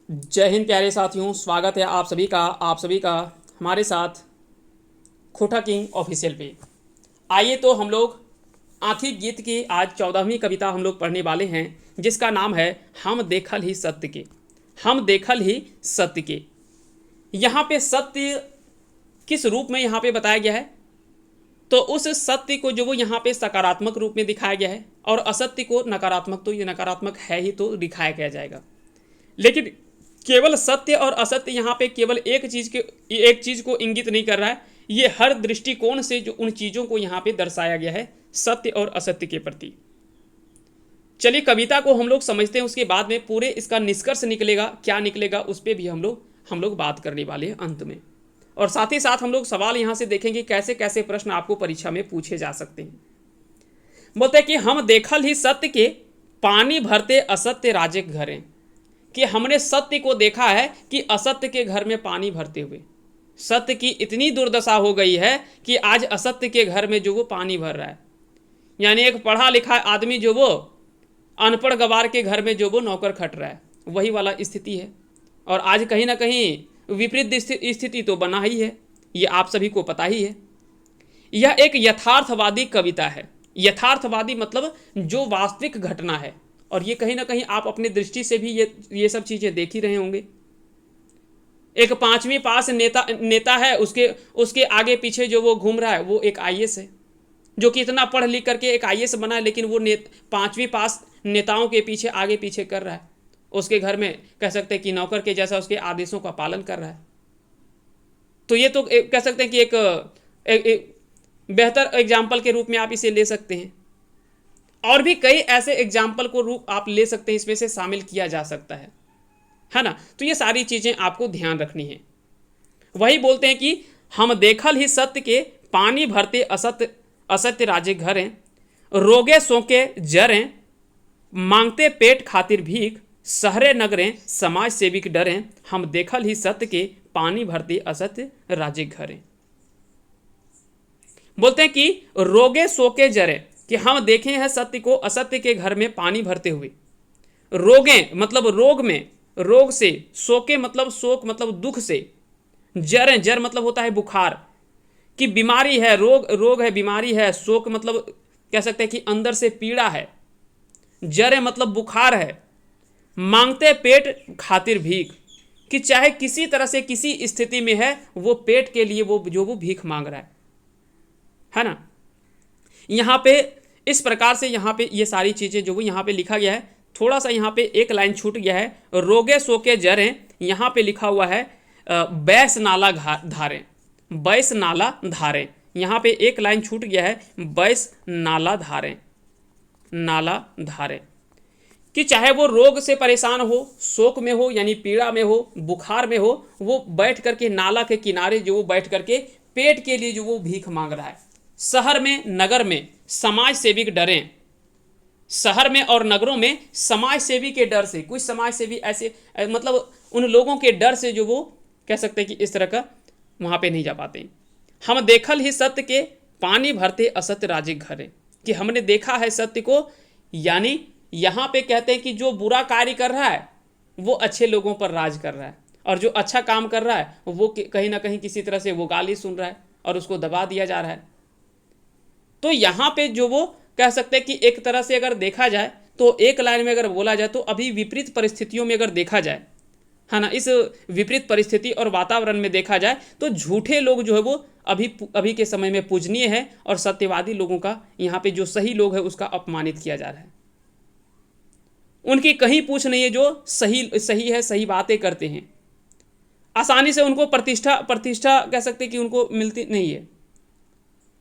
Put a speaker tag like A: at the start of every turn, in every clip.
A: जय हिंद प्यारे साथियों, स्वागत है आप सभी का हमारे साथ खोटा किंग ऑफिशियल पे। आइए तो हम लोग आखिरी गीत की आज 14वीं कविता हम लोग पढ़ने वाले हैं, जिसका नाम है हम देखल ही सत्य के। हम देखल ही सत्य के। यहाँ पे सत्य किस रूप में यहाँ पे बताया गया है, तो उस सत्य को जो वो यहाँ पे सकारात्मक रूप में दिखाया गया है, और असत्य को नकारात्मक, तो ये नकारात्मक है ही तो दिखाया गया जाएगा। लेकिन केवल सत्य और असत्य यहाँ पे केवल एक चीज को इंगित नहीं कर रहा है, ये हर दृष्टिकोण से जो उन चीजों को यहाँ पे दर्शाया गया है सत्य और असत्य के प्रति। चलिए कविता को हम लोग समझते हैं, उसके बाद में पूरे इसका निष्कर्ष निकलेगा, क्या निकलेगा उस पर भी हम लोग बात करने वाले हैं अंत में। और साथ ही साथ हम लोग सवाल यहाँ से देखेंगे कैसे कैसे प्रश्न आपको परीक्षा में पूछे जा सकते हैं। बोलते हैं कि हम देखल ही सत्य के, पानी भरते असत्य राजे घरे। कि हमने सत्य को देखा है कि असत्य के घर में पानी भरते हुए। सत्य की इतनी दुर्दशा हो गई है कि आज असत्य के घर में जो वो पानी भर रहा है। यानी एक पढ़ा लिखा आदमी जो वो अनपढ़ गवार के घर में जो वो नौकर खट रहा है, वही वाला स्थिति है। और आज कहीं ना कहीं विपरीत स्थिति तो बना ही है, ये आप सभी को पता ही है। यह एक यथार्थवादी कविता है। यथार्थवादी मतलब जो वास्तविक घटना है, और ये कहीं ना कहीं आप अपनी दृष्टि से भी ये सब चीजें देख ही रहे होंगे। एक 5वीं पास नेता है, उसके आगे पीछे जो वो घूम रहा है वो एक आईएएस है, जो कि इतना पढ़ लिख करके एक आईएएस बना है, लेकिन वो 5वीं पास नेताओं के पीछे आगे पीछे कर रहा है। उसके घर में कह सकते हैं कि नौकर के जैसा उसके आदेशों का पालन कर रहा है। तो ये तो कह सकते हैं कि एक बेहतर एग्जाम्पल के रूप में आप इसे ले सकते हैं। और भी कई ऐसे एग्जाम्पल को रूप आप ले सकते हैं, इसमें से शामिल किया जा सकता है ना। तो ये सारी चीजें आपको ध्यान रखनी है। वही बोलते हैं कि हम देखल ही सत्य के, पानी भरते असत्य असत्य राजे घरें। रोगे सोके जरें, मांगते पेट खातिर भीख। शहरे नगरें समाज सेविक डरें। हम देखल ही सत्य के, पानी भरते असत्य राजे घरें। बोलते हैं कि रोगे सोके जरे, कि हम देखे हैं सत्य को असत्य के घर में पानी भरते हुए। रोगे मतलब रोग में, रोग से, शोके मतलब शोक मतलब दुख से, जर जर मतलब होता है बुखार, कि बीमारी है, रोग है, बीमारी है। शोक मतलब कह सकते हैं कि अंदर से पीड़ा है। जर मतलब बुखार है। मांगते पेट खातिर भीख, कि चाहे किसी तरह से किसी स्थिति में है, वो पेट के लिए वो भीख मांग रहा है ना। यहाँ पे इस प्रकार से यहाँ पे ये सारी चीज़ें जो वो यहाँ पे लिखा गया है। थोड़ा सा यहाँ पे एक लाइन छूट गया है, रोगे सोके जरें। यहाँ पे लिखा हुआ है बैस नाला धारें, बैस नाला धारें। यहाँ पे एक लाइन छूट गया है, बैस नाला धारें, नाला धारें। कि चाहे वो रोग से परेशान हो, शोक में हो यानी पीड़ा में हो, बुखार में हो, वो बैठ करके नाला के किनारे जो वो बैठ करके पेट के लिए जो वो भीख मांग रहा है। शहर में नगर में समाज सेविक डरें। शहर में और नगरों में समाज सेवी के डर से, कुछ समाज सेवी ऐसे मतलब उन लोगों के डर से जो वो कह सकते हैं कि इस तरह का वहां पे नहीं जा पाते। हम देखल ही सत्य के, पानी भरते असत्य राजे घरे। कि हमने देखा है सत्य को, यानी यहां पे कहते हैं कि जो बुरा कार्य कर रहा है वो अच्छे लोगों पर राज कर रहा है, और जो अच्छा काम कर रहा है वो कहीं ना कहीं किसी तरह से वो गाली सुन रहा है और उसको दबा दिया जा रहा है। तो यहाँ पे जो वो कह सकते हैं कि एक तरह से अगर देखा जाए, तो एक लाइन में अगर बोला जाए, तो अभी विपरीत परिस्थितियों में अगर देखा जाए, है ना, इस विपरीत परिस्थिति और वातावरण में देखा जाए, तो झूठे लोग जो है वो अभी के समय में पूजनीय है, और सत्यवादी लोगों का यहाँ पे जो सही लोग है उसका अपमानित किया जा रहा है। उनकी कहीं पूछ नहीं है, जो सही है, सही बातें करते हैं, आसानी से उनको प्रतिष्ठा कह सकते हैं कि उनको मिलती नहीं है।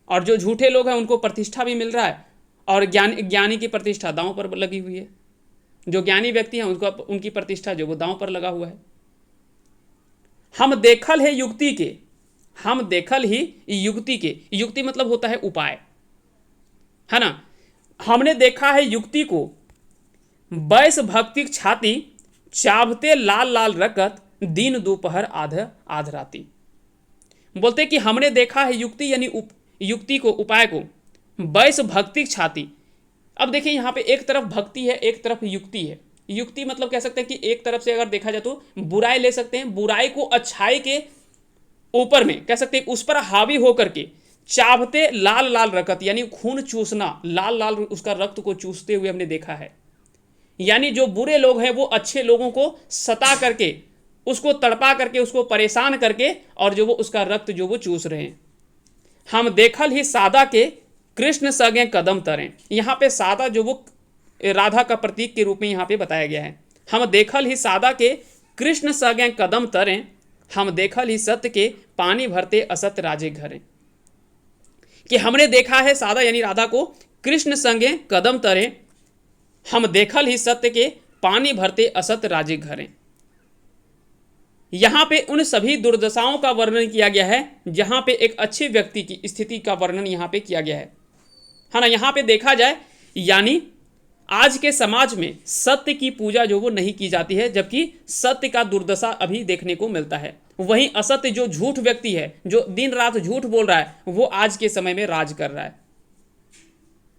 A: और जो झूठे लोग हैं उनको प्रतिष्ठा भी मिल रहा है, और ज्ञानी की प्रतिष्ठा दांव पर लगी हुई है। जो ज्ञानी व्यक्ति हैं उनकी प्रतिष्ठा जो वो दांव पर लगा हुआ है। हम देखल है युक्ति के, हम देखल ही युक्ति के, युक्ति मतलब होता है उपाय, है ना। हमने देखा है युक्ति को, बैस भक्ति छाती, चाभते लाल लाल रकत, दिन दोपहर आध राती। बोलते कि हमने देखा है युक्ति यानी युक्ति को, उपाय को, बैस भक्ति छाती। अब देखिए यहाँ पे एक तरफ भक्ति है, एक तरफ युक्ति है। युक्ति मतलब कह सकते हैं कि एक तरफ से अगर देखा जाए तो बुराई ले सकते हैं, बुराई को अच्छाई के ऊपर में कह सकते हैं उस पर हावी होकर के चाहते लाल लाल रकत यानी खून चूसना, लाल लाल उसका रक्त को चूसते हुए हमने देखा है। यानी जो बुरे लोग हैं वो अच्छे लोगों को सता करके, उसको तड़पा करके, उसको परेशान करके और जो वो उसका रक्त जो वो चूस रहे हैं। हम देखल ही सादा के कृष्ण सगे कदम तरें, यहाँ पे सादा जो वो राधा का प्रतीक के रूप में यहाँ पे बताया गया है। हम देखल ही सादा के कृष्ण सगे कदम तरें, हम देखल ही सत्य के पानी भरते असत्य राजे घरें। कि हमने देखा है सादा यानी राधा को कृष्ण संगे कदम तरें, हम देखल ही सत्य के पानी भरते असत्य राजे घरें। यहां पे उन सभी दुर्दशाओं का वर्णन किया गया है जहां पे एक अच्छे व्यक्ति की स्थिति का वर्णन यहां पे किया गया है ना। यहां पे देखा जाए यानी आज के समाज में सत्य की पूजा जो वो नहीं की जाती है, जबकि सत्य का दुर्दशा अभी देखने को मिलता है। वहीं असत्य जो झूठ व्यक्ति है, जो दिन रात झूठ बोल रहा है, वो आज के समय में राज कर रहा है।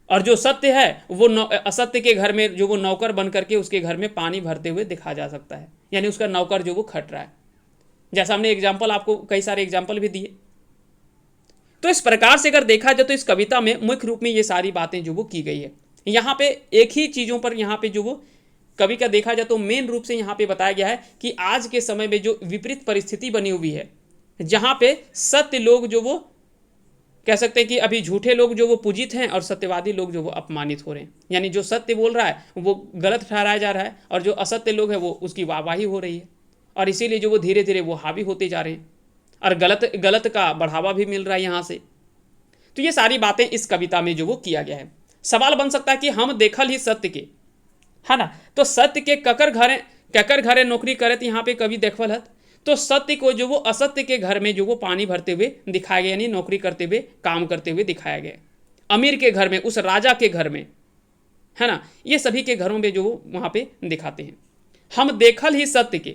A: और जो सत्य है वो असत्य के घर में जो वो नौकर बन करके उसके घर में पानी भरते हुए दिखा जा सकता है, यानी उसका नौकर जो वो खट रहा है। जैसा हमने एग्जाम्पल आपको कई सारे एग्जाम्पल भी दिए। तो इस प्रकार से अगर देखा जाए तो इस कविता में मुख्य रूप में ये सारी बातें जो वो की गई है। यहाँ पे एक ही चीज़ों पर यहाँ पे जो वो कवि का देखा जाए तो मेन रूप से यहाँ पे बताया गया है कि आज के समय में जो विपरीत परिस्थिति बनी हुई है, जहाँ पे सत्य लोग जो वो कह सकते हैं कि अभी झूठे लोग जो वो पूजित हैं और सत्यवादी लोग जो वो अपमानित हो रहे हैं। यानी जो सत्य बोल रहा है वो गलत ठहराया जा रहा है और जो असत्य लोग हैं वो उसकी वाहवाही हो रही है, और इसीलिए जो वो धीरे धीरे वो हावी होते जा रहे हैं और गलत का बढ़ावा भी मिल रहा है यहाँ से। तो ये सारी बातें इस कविता में जो वो किया गया है। सवाल बन सकता है कि हम देखल ही सत्य के, है ना, तो सत्य के ककर घरे नौकरी करे, तो यहाँ पे कवि देखवल है तो सत्य को जो वो असत्य के घर में जो वो पानी भरते हुए दिखाया गया, यानी नौकरी करते हुए काम करते हुए दिखाया गया। अमीर के घर में, उस राजा के घर में, है ना, ये सभी के घरों में जो वो वहाँ पे दिखाते हैं। हम देखल ही सत्य के,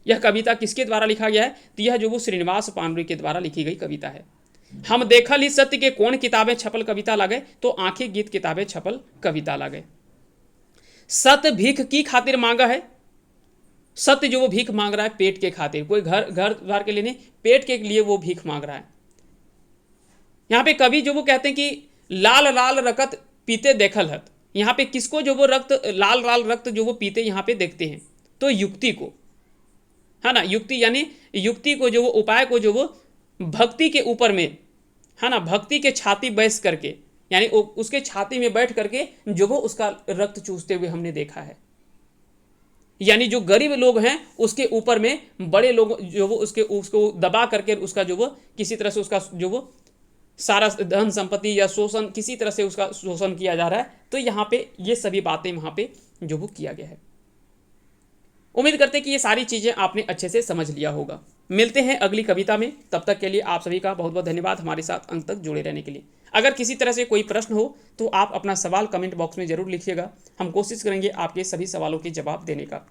A: यह कविता किसके द्वारा लिखा गया है? तो यह जो वो श्रीनिवास पांडुरंग के द्वारा लिखी गई कविता है। हम देखल ही सत्य के कौन किताबें छपल कविता लागे? तो आंखें गीत किताबें छपल कविता लागे। सत्य भीख की खातिर मांगा है, सत्य जो वो भीख मांग रहा है पेट के खातिर, कोई घर द्वार के लिए नहीं, पेट के लिए वो भीख मांग रहा है। यहाँ पे कवि जो वो कहते हैं कि लाल लाल रकत पीते देखल हत, यहाँ पे किसको जो वो रक्त लाल लाल रक्त जो वो पीते यहाँ पे देखते हैं? तो युक्ति को, है ना, युक्ति यानी युक्ति को जो वो उपाय को जो वो भक्ति के ऊपर में, है ना, भक्ति के छाती बैस करके, यानी उसके छाती में बैठ करके जो वो उसका रक्त चूसते हुए हमने देखा है। यानी जो गरीब लोग हैं उसके ऊपर में बड़े लोग जो वो उसको दबा करके उसका जो वो किसी तरह से उसका जो वो सारा धन संपत्ति या शोषण किसी तरह से उसका शोषण किया जा रहा है। तो यहाँ पे ये सभी बातें वहाँ पे जो वो किया गया है। उम्मीद करते हैं कि ये सारी चीज़ें आपने अच्छे से समझ लिया होगा। मिलते हैं अगली कविता में, तब तक के लिए आप सभी का बहुत बहुत धन्यवाद हमारे साथ अंत तक जुड़े रहने के लिए। अगर किसी तरह से कोई प्रश्न हो तो आप अपना सवाल कमेंट बॉक्स में ज़रूर लिखिएगा, हम कोशिश करेंगे आपके सभी सवालों के जवाब देने का।